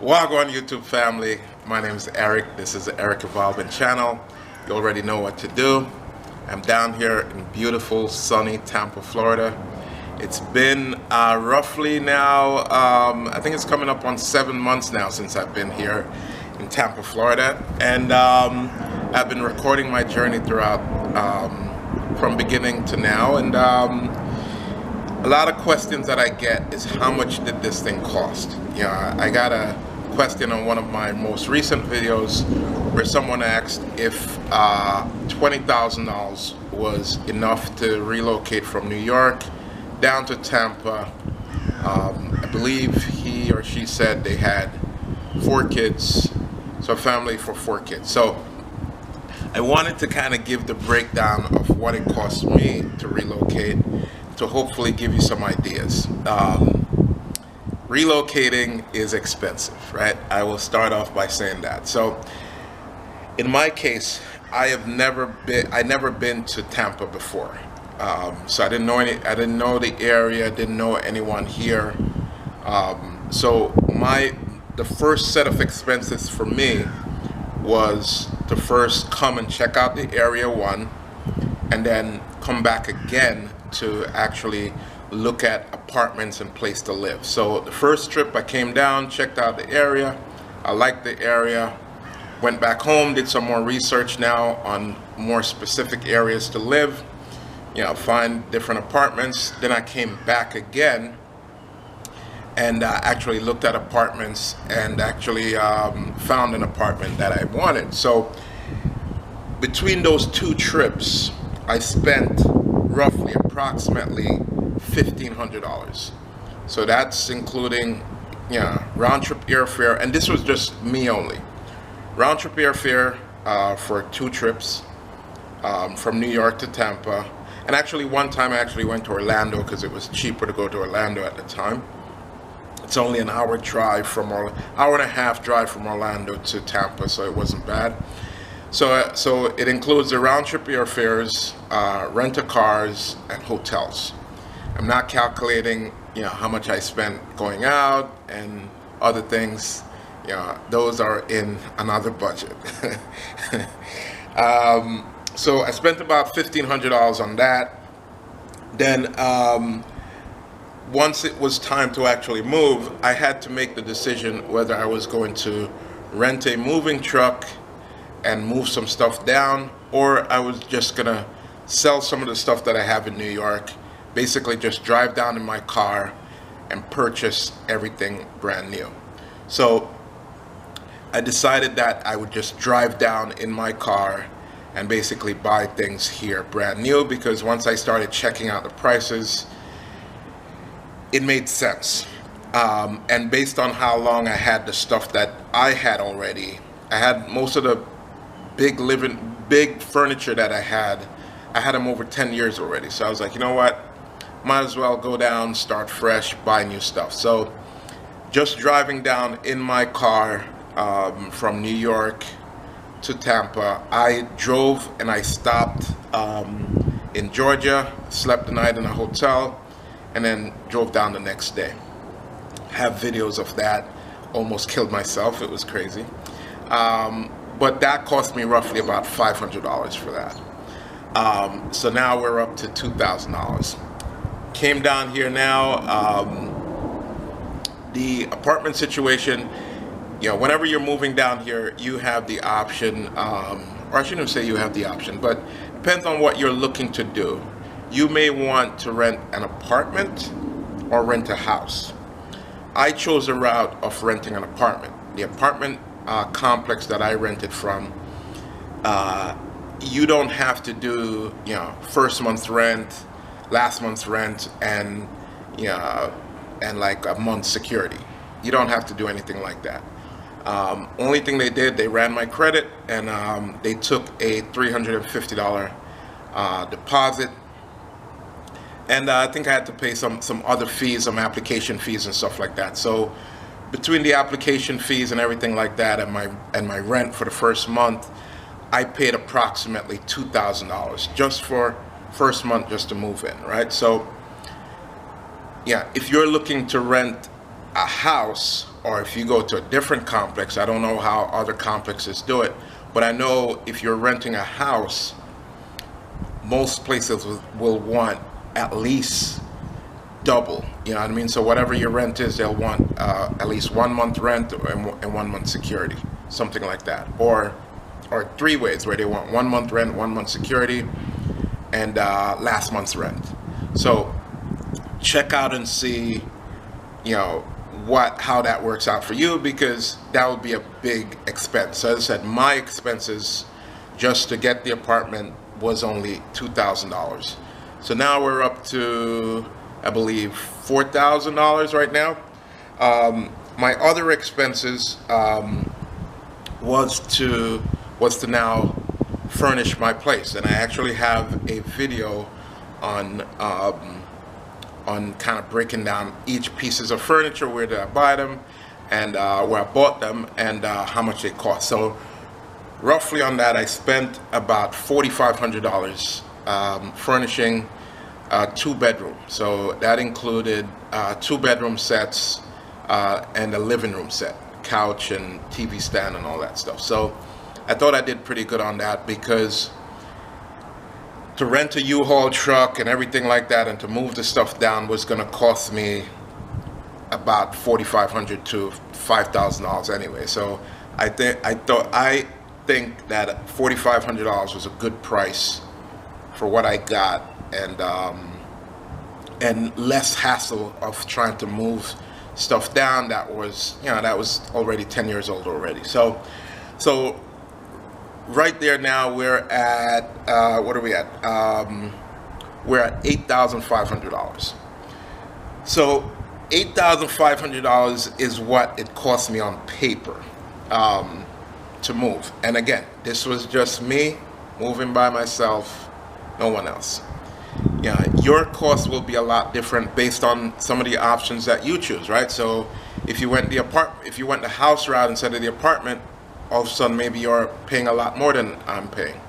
Wagwan YouTube family, my name is Eric. This is the Eric Evolving channel. You already know what to do. I'm down here in beautiful sunny Tampa, Florida. It's been roughly now, I think it's coming up on 7 months now since I've been here in Tampa, Florida. And I've been recording my journey throughout from beginning to now. And a lot of questions that I get is how much did this thing cost? You know, I got a question on one of my most recent videos where someone asked if $20,000 was enough to relocate from New York down to Tampa. I believe he or she said they had 4 kids, so a family for 4 kids. So I wanted to kind of give the breakdown of what it cost me to relocate, to hopefully give you some ideas. Relocating is expensive, right? I will start off by saying that. So in my case, I never been to Tampa before. So I didn't know the area, didn't know anyone here. So the first set of expenses for me was to first come and check out the area one, and then come back again to actually look at apartments and place to live. So the first trip I came down, checked out the area, I liked the area, went back home, did some more research now on more specific areas to live, you know, find different apartments. Then I came back again and actually looked at apartments and actually found an apartment that I wanted. So between those 2 trips, I spent roughly approximately $1,500. So that's including, you know, round-trip airfare, and this was just me only. Round-trip airfare for 2 trips from New York to Tampa. And actually one time I actually went to Orlando because it was cheaper to go to Orlando at the time. It's only an hour drive from hour and a half drive from Orlando to Tampa, so it wasn't bad. So it includes the round-trip airfares, rent-a-cars, and hotels. I'm not calculating, you know, how much I spent going out and other things. You know, those are in another budget. So I spent about $1,500 on that. Then once it was time to actually move, I had to make the decision whether I was going to rent a moving truck and move some stuff down, or I was just gonna sell some of the stuff that I have in New York, basically just drive down in my car and purchase everything brand new. So I decided that I would just drive down in my car and basically buy things here brand new, because once I started checking out the prices, it made sense. And based on how long I had the stuff that I had already, I had most of the big furniture that I had them over 10 years already. So I was like, you know what, might as well go down, start fresh, buy new stuff. So just driving down in my car from New York to Tampa, I drove and I stopped in Georgia, slept the night in a hotel, and then drove down the next day. Have videos of that. Almost killed myself, it was crazy. But that cost me roughly about $500 for that. So now we're up to $2,000. Came down here now. The apartment situation, you know, whenever you're moving down here, you have the option, or I shouldn't say you have the option, but depends on what you're looking to do. You may want to rent an apartment or rent a house. I chose a route of renting an apartment. The apartment complex that I rented from, you don't have to do, you know, first month's rent, last month's rent, and, you know, and like a month's security. You don't have to do anything like that. Only thing they did, they ran my credit, and they took a $350 deposit, and I think I had to pay some other fees, some application fees and stuff like that. So between the application fees and everything like that, and my rent for the first month, I paid approximately $2,000 just for first month, just to move in, right? So yeah, if you're looking to rent a house or if you go to a different complex, I don't know how other complexes do it, but I know if you're renting a house, most places will want at least double, you know what I mean? So whatever your rent is, they'll want at least 1 month rent and 1 month security, something like that. Or 3 ways where they want 1 month rent, 1 month security, and last month's rent. So check out and see, you know, how that works out for you, because that would be a big expense. So as I said, my expenses just to get the apartment was only $2,000. So now we're up to, I believe, $4,000 right now. My other expenses was to now furnish my place, and I actually have a video on kind of breaking down each pieces of furniture, where did I buy them, and where I bought them, and how much they cost. So roughly on that, I spent about $4,500 furnishing a 2-bedroom. So that included 2-bedroom sets and a living room set, couch and TV stand and all that stuff. So I thought I did pretty good on that, because to rent a U-Haul truck and everything like that and to move the stuff down was going to cost me about $4,500 to $5,000 anyway. So I think that $4,500 was a good price for what I got, and less hassle of trying to move stuff down that was, you know, that was already 10 years old already. So right there now we're at what are we at? We're at $8,500. So $8,500 is what it cost me on paper to move. And again, this was just me moving by myself, no one else. Yeah, your cost will be a lot different based on some of the options that you choose, right? So if you went the house route instead of the apartment, all of a sudden maybe you're paying a lot more than I'm paying.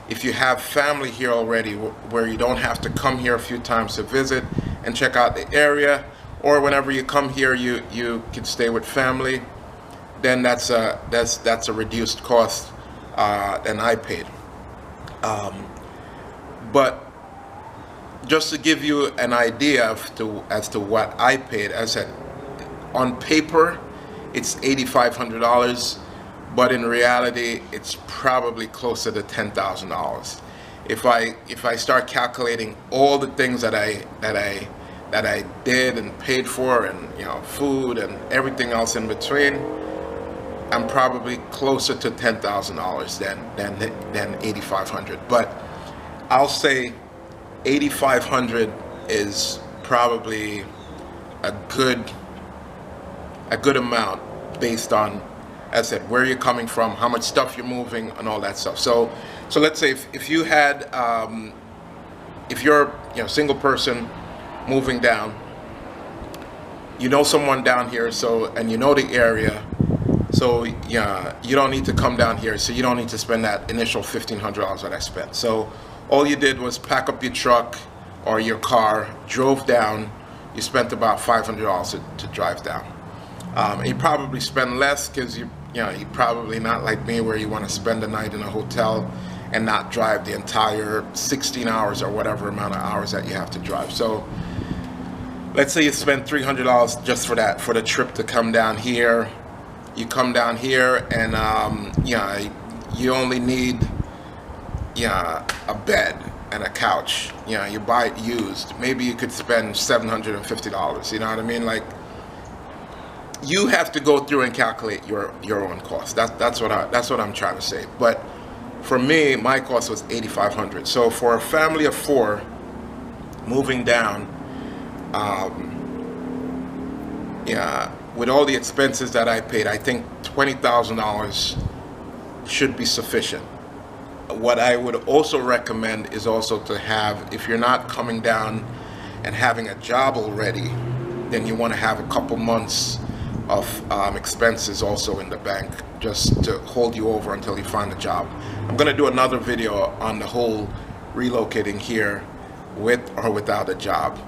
If you have family here already, where you don't have to come here a few times to visit and check out the area, or whenever you come here you can stay with family, then that's a reduced cost than I paid. But just to give you an idea as to what I paid, as I said, on paper it's $8,500, but in reality it's probably closer to $10,000. If I start calculating all the things that I did and paid for, and you know, food and everything else in between, I'm probably closer to $10,000 than $8,500. But I'll say $8,500 is probably a good amount based on, as I said, where you're coming from, how much stuff you're moving, and all that stuff. So let's say if you had, if you're, you know, single person moving down, you know someone down here, and you know the area, so yeah, you don't need to come down here, so you don't need to spend that initial $1,500 that I spent. So all you did was pack up your truck or your car, drove down. You spent about $500 to drive down. You probably spend less because you're probably not like me, where you want to spend the night in a hotel and not drive the entire 16 hours or whatever amount of hours that you have to drive. So let's say you spend $300 just for that, for the trip to come down here. You come down here and you only need a bed and a couch. You buy it used. Maybe you could spend $750. You know what I mean? Like, you have to go through and calculate your own cost. That's what I'm trying to say. But for me, my cost was $8,500. So for a family of 4 moving down, with all the expenses that I paid, I think $20,000 should be sufficient. What I would also recommend is also to have, if you're not coming down and having a job already, then you want to have a couple months of expenses also in the bank, just to hold you over until you find a job. I'm going to do another video on the whole relocating here with or without a job.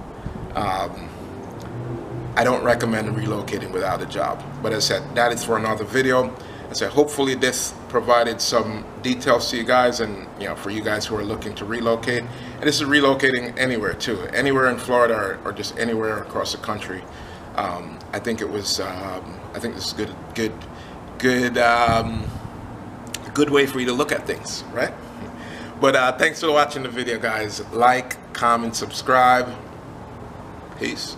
I don't recommend relocating without a job. But as I said, that is for another video. As I said, hopefully this provided some details to you guys, and for you guys who are looking to relocate. And this is relocating anywhere too, anywhere in Florida or just anywhere across the country. I think it was. I think this is good way for you to look at things, right? But thanks for watching the video, guys. Like, comment, subscribe. Peace.